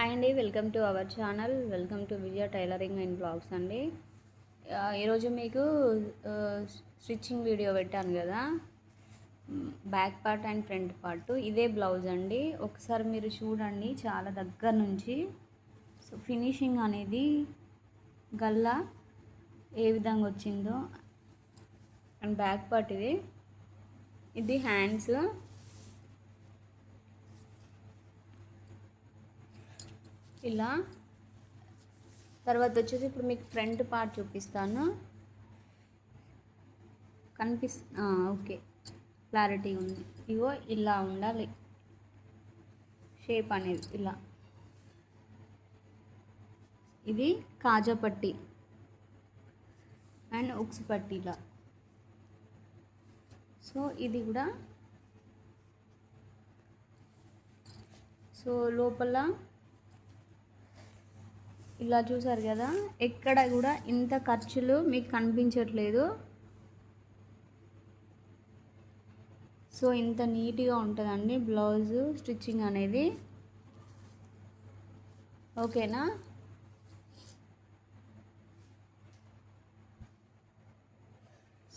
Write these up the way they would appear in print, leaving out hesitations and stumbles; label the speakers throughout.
Speaker 1: Hi అండి, welcome to our channel. Welcome to Vijaya tailoring and blogs అండి. ఈరోజు మీకు స్టిచ్చింగ్ వీడియో పెట్టాను కదా, back part and front part. ఇదే బ్లౌజ్ అండి. ఒకసారి మీరు చూడండి చాలా దగ్గర నుంచి. సో ఫినిషింగ్ అనేది గల్లా ఏ విధంగా వచ్చిందో. అండ్ బ్యాక్ పార్ట్ ఇది హ్యాండ్స్. ఇలా తర్వాత వచ్చేసి ఇప్పుడు మీకు ఫ్రంట్ పార్ట్ చూపిస్తాను. ఓకే, క్లారిటీ ఉంది. ఇగో ఇలా ఉండాలి షేప్ అనేది. ఇలా ఇది కాజా పట్టి అండ్ ఉక్స్ పట్టి ఇలా. సో ఇది కూడా లోపల ఇలా చూసారు కదా, ఎక్కడ కూడా ఇంత ఖర్చులు మీకు కనిపించట్లేదు. సో ఇంత నీట్గా ఉంటుందండి బ్లౌజ్ స్టిచ్చింగ్ అనేది. ఓకేనా?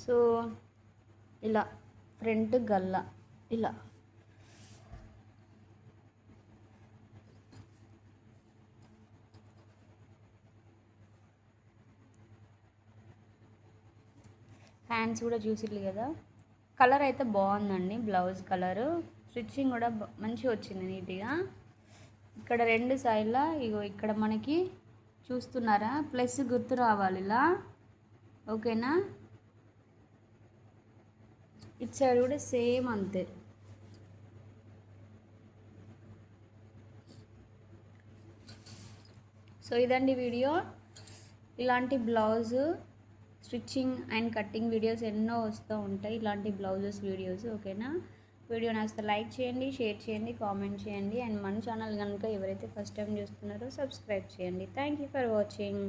Speaker 1: సో ఇలా ఫ్రంట్ గల్లా ఇలా. హ్యాండ్స్ కూడా చూసిర్రు కదా. కలర్ అయితే బాగుందండి, బ్లౌజ్ కలరు. స్టిచ్చింగ్ కూడా మంచిగా వచ్చింది నీట్గా. ఇక్కడ రెండు సైడ్లా ఇగో ఇక్కడ మనకి చూస్తున్నారా ప్లస్ గుర్తు రావాలి ఇలా. ఓకేనా? ఇటు సైడ్ కూడా సేమ్ అంతే. సో ఇదండి వీడియో. ఇలాంటి blouse stitching and cutting videos ఎన్నో వస్తూ ఉంటాయి, ఇలాంటి బ్లౌజెస్ వీడియోస్. ఓకేనా? వీడియో నచ్చితే లైక్ చేయండి, షేర్ చేయండి, కామెంట్ చేయండి. అండ్ మన ఛానల్ కనుక ఎవరైతే ఫస్ట్ టైం చూస్తున్నారో సబ్స్క్రైబ్ చేయండి. Thank you for watching.